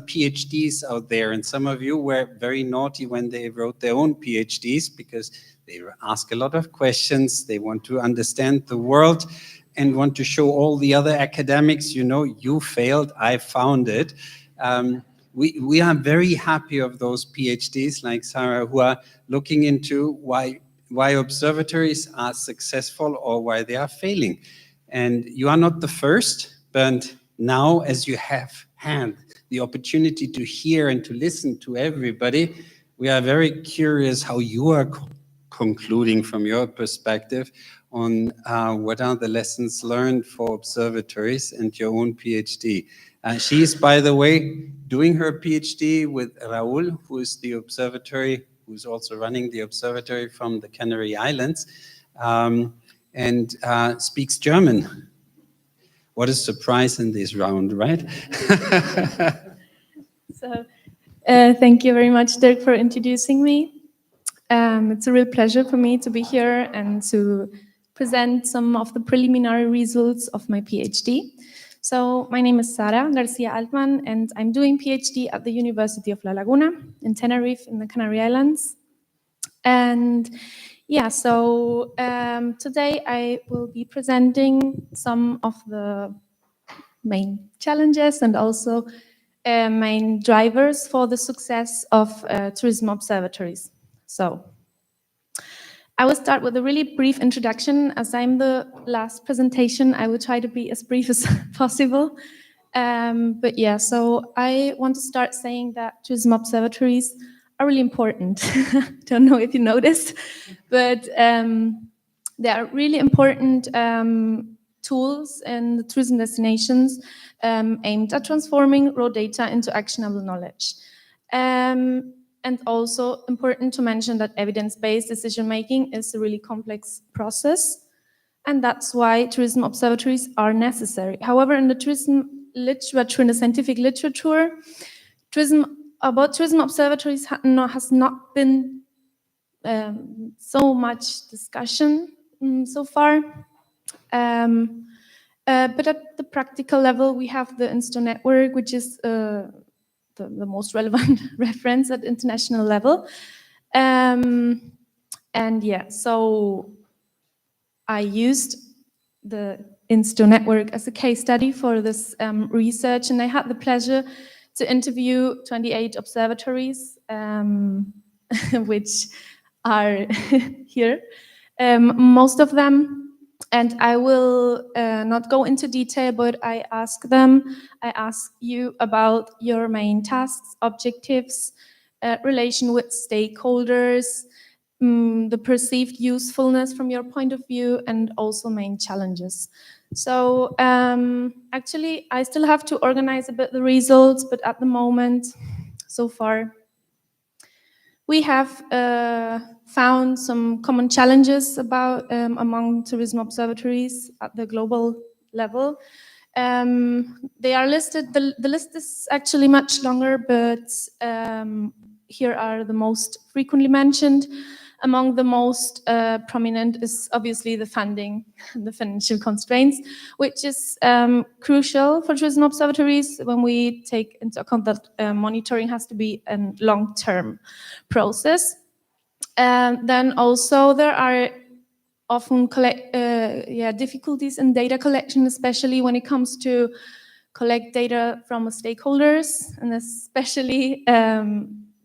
PhDs out there, and some of you were very naughty when they wrote their own PhDs because they ask a lot of questions, they want to understand the world and want to show all the other academics, you know, you failed, I found it. We are very happy of those PhDs like Sara who are looking into why observatories are successful or why they are failing. And you are not the first, but now as you have had the opportunity to hear and to listen to everybody, we are very curious how you are concluding from your perspective on what are the lessons learned for observatories and your own PhD. She is, by the way, doing her PhD with Raúl, who is the observatory, who's also running the observatory from the Canary Islands, and speaks German. What a surprise in this round, right? So, thank you very much, Dirk, for introducing me. It's a real pleasure for me to be here and to present some of the preliminary results of my PhD. So my name is Sara García Altmann, and I'm doing PhD at the University of La Laguna in Tenerife in the Canary Islands. And yeah, so today I will be presenting some of the main challenges and also main drivers for the success of tourism observatories. So I will start with a really brief introduction. As I'm the last presentation, I will try to be as brief as possible. But yeah, so I want to start saying that tourism observatories are really important. Don't know if you noticed, but they are really important tools in the tourism destinations aimed at transforming raw data into actionable knowledge. And also important to mention that evidence-based decision-making is a really complex process, and that's why tourism observatories are necessary. However, in the tourism literature, in the scientific literature, about tourism observatories has not been so much discussion so far. But at the practical level, we have the INSTO network, which is the most relevant reference at international level. And yeah, so I used the INSTO network as a case study for this research, and I had the pleasure to interview 28 observatories, which are here, most of them. And I will not go into detail, but I ask you about your main tasks, objectives, relation with stakeholders, the perceived usefulness from your point of view, and also main challenges. So actually, I still have to organize a bit the results, but at the moment, so far, we have found some common challenges about among tourism observatories at the global level. They are listed, the list is actually much longer, but here are the most frequently mentioned. Among the most prominent is obviously the funding and the financial constraints, which is crucial for tourism observatories when we take into account that monitoring has to be a long-term process. Then also there are often difficulties in data collection, especially when it comes to collect data from stakeholders, and especially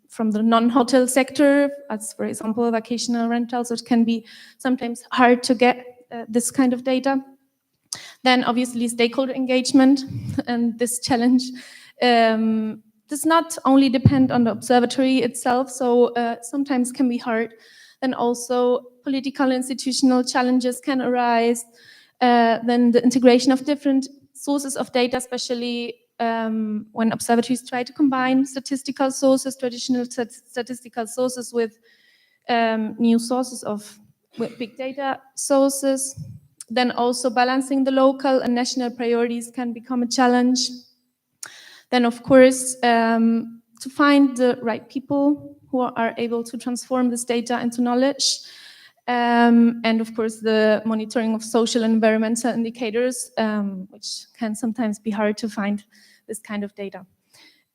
from the non-hotel sector, as for example, vacational rentals, which can be sometimes hard to get this kind of data. Then obviously stakeholder engagement, and this challenge does not only depend on the observatory itself, so sometimes can be hard. Then also political institutional challenges can arise. Then the integration of different sources of data, especially when observatories try to combine statistical sources, traditional statistical sources with new sources with big data sources. Then also balancing the local and national priorities can become a challenge. Then of course, to find the right people who are able to transform this data into knowledge. And of course, the monitoring of social and environmental indicators, which can sometimes be hard to find this kind of data.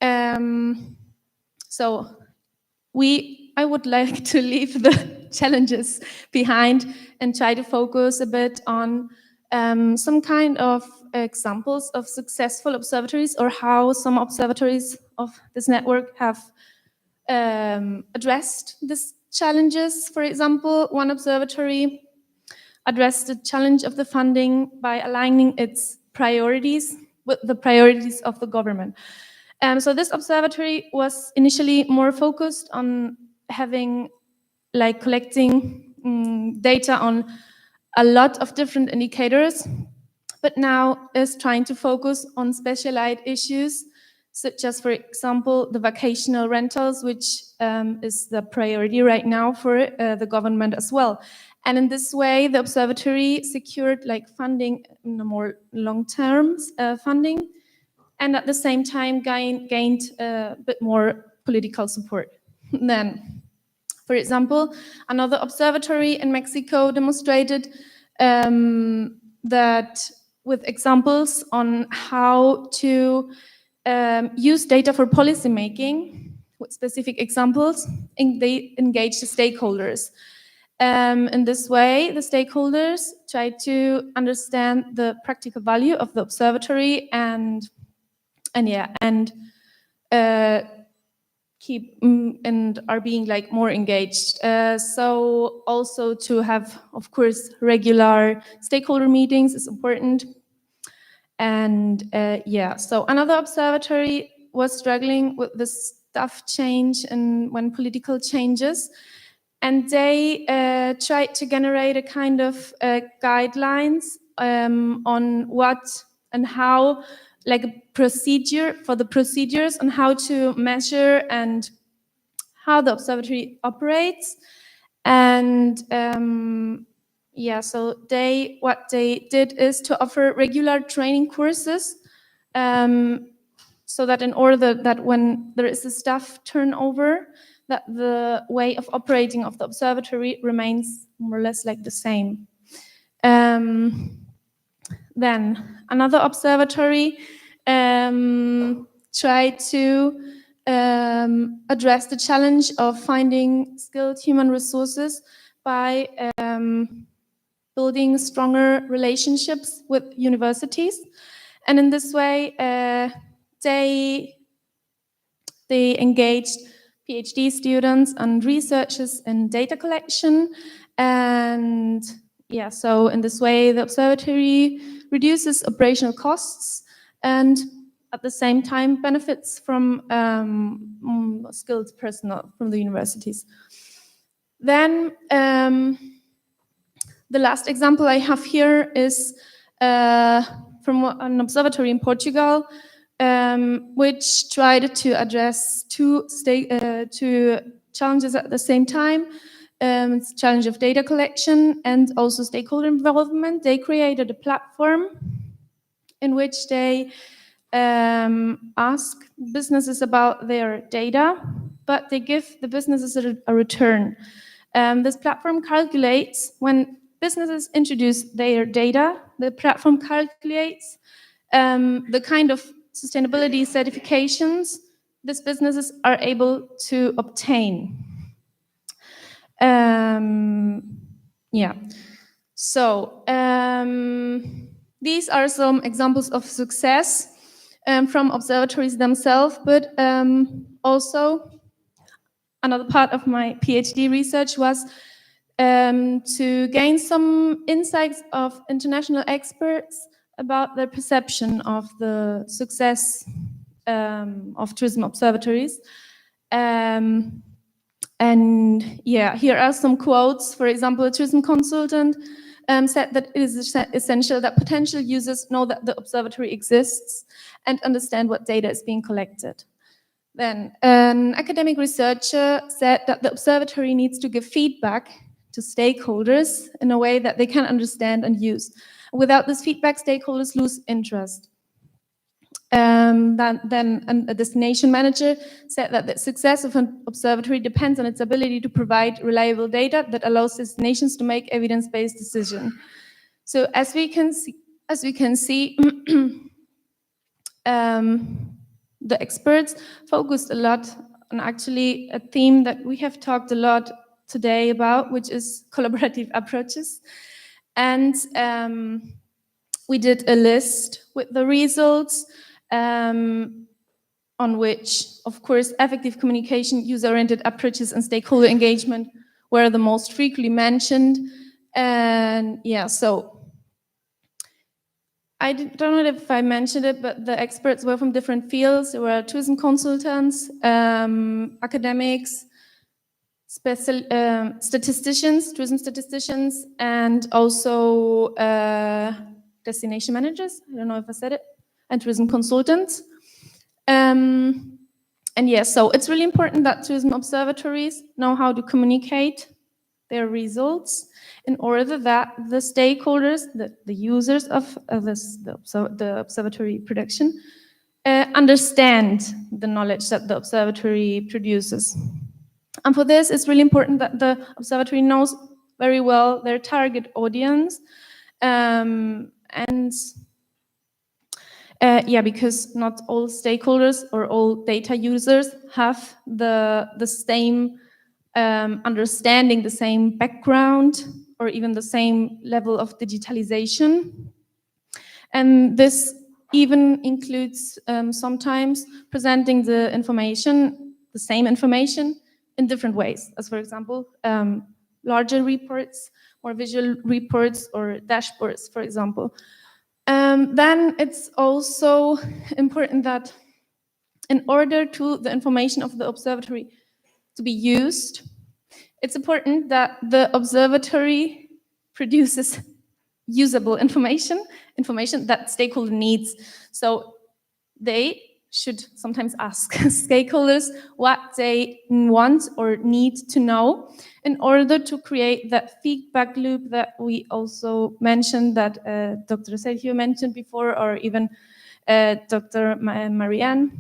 So I would like to leave the challenges behind and try to focus a bit on some kind of examples of successful observatories, or how some observatories of this network have addressed these challenges. For example, one observatory addressed the challenge of the funding by aligning its priorities with the priorities of the government. So this observatory was initially more focused on having, like, collecting data on a lot of different indicators, but now is trying to focus on specialized issues, such as, for example, the vacational rentals, which is the priority right now for the government as well. And in this way, the observatory secured, like, funding in a more long-term funding, and at the same time gained a bit more political support. Then, for example, another observatory in Mexico demonstrated that with examples on how to use data for policy making, with specific examples, and they engage the stakeholders. In this way, the stakeholders try to understand the practical value of the observatory and keep and are being, like, more engaged. So also to have, of course, regular stakeholder meetings is important. And so another observatory was struggling with the staff change and when political changes, and they tried to generate a kind of guidelines on what and how, like, a procedure for the procedures on how to measure and how the observatory operates. And so what they did is to offer regular training courses, so that in order that when there is a staff turnover, that the way of operating of the observatory remains more or less like the same. Then another observatory tried to address the challenge of finding skilled human resources by building stronger relationships with universities. And in this way, they engaged PhD students and researchers in data collection. And so in this way, the observatory reduces operational costs and at the same time benefits from skilled personnel from the universities. Then the last example I have here is from an observatory in Portugal, which tried to address two challenges at the same time. It's the challenge of data collection and also stakeholder involvement. They created a platform in which they ask businesses about their data, but they give the businesses a return. This platform calculates when businesses introduce their data, the platform calculates the kind of sustainability certifications these businesses are able to obtain. So these are some examples of success from observatories themselves, but also another part of my PhD research was to gain some insights of international experts about their perception of the success of tourism observatories. Here are some quotes. For example, a tourism consultant said that it is essential that potential users know that the observatory exists and understand what data is being collected. Then an academic researcher said that the observatory needs to give feedback to stakeholders in a way that they can understand and use. Without this feedback, stakeholders lose interest. Then a destination manager said that the success of an observatory depends on its ability to provide reliable data that allows destinations to make evidence-based decisions. So as we can see, the experts focused a lot on actually a theme that we have talked a lot today about, which is collaborative approaches. And we did a list with the results on which, of course, effective communication, user-oriented approaches, and stakeholder engagement were the most frequently mentioned. And yeah, so I don't know if I mentioned it, but the experts were from different fields. There were tourism consultants, academics, statisticians, tourism statisticians, and also destination managers. I don't know if I said it, and tourism consultants. And yes, so it's really important that tourism observatories know how to communicate their results in order that the stakeholders, the users of the observatory production, understand the knowledge that the observatory produces. And for this, it's really important that the observatory knows very well their target audience, because not all stakeholders or all data users have the same understanding, the same background, or even the same level of digitalization. And this even includes sometimes presenting the information, the same information, in different ways, as for example, larger reports, more visual reports, or dashboards, for example. Then it's also important that in order to the information of the observatory to be used, it's important that the observatory produces usable information that stakeholder needs. So they should sometimes ask stakeholders what they want or need to know in order to create that feedback loop that we also mentioned, that Dr. Sergio mentioned before, or even Dr. Marianne.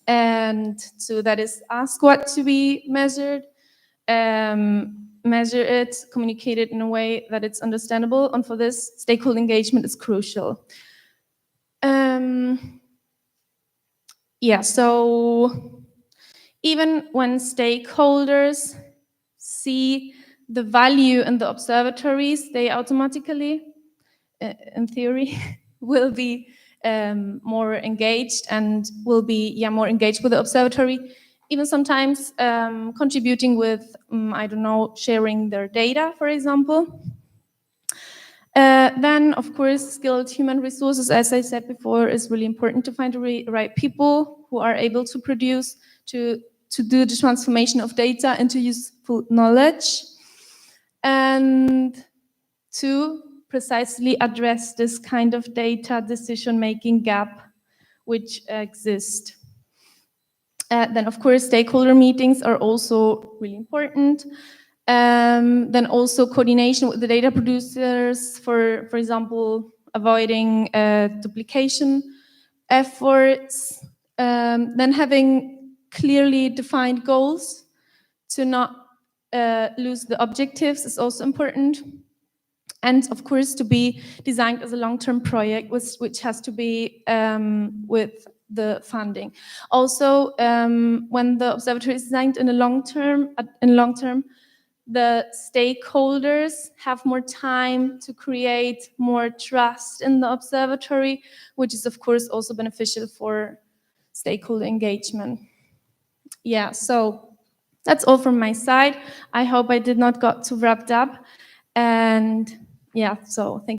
And so that is ask what to be measured, measure it, communicate it in a way that it's understandable, and for this, stakeholder engagement is crucial. So even when stakeholders see the value in the observatories, they automatically, in theory, will be more engaged and will be more engaged with the observatory, even sometimes contributing with, sharing their data, for example. Then, of course, skilled human resources, as I said before, is really important to find the right people who are able to produce, to do the transformation of data into useful knowledge, and to precisely address this kind of data decision-making gap which exists. Then, of course, stakeholder meetings are also really important. Then also coordination with the data producers, for example, avoiding duplication efforts. Then having clearly defined goals to not lose the objectives is also important. And of course, to be designed as a long-term project, which has to be with the funding. Also, when the observatory is designed in the long term, the stakeholders have more time to create more trust in the observatory, which is of course also beneficial for stakeholder engagement. Yeah, so that's all from my side. I hope I did not got too wrapped up. And yeah, so thank you.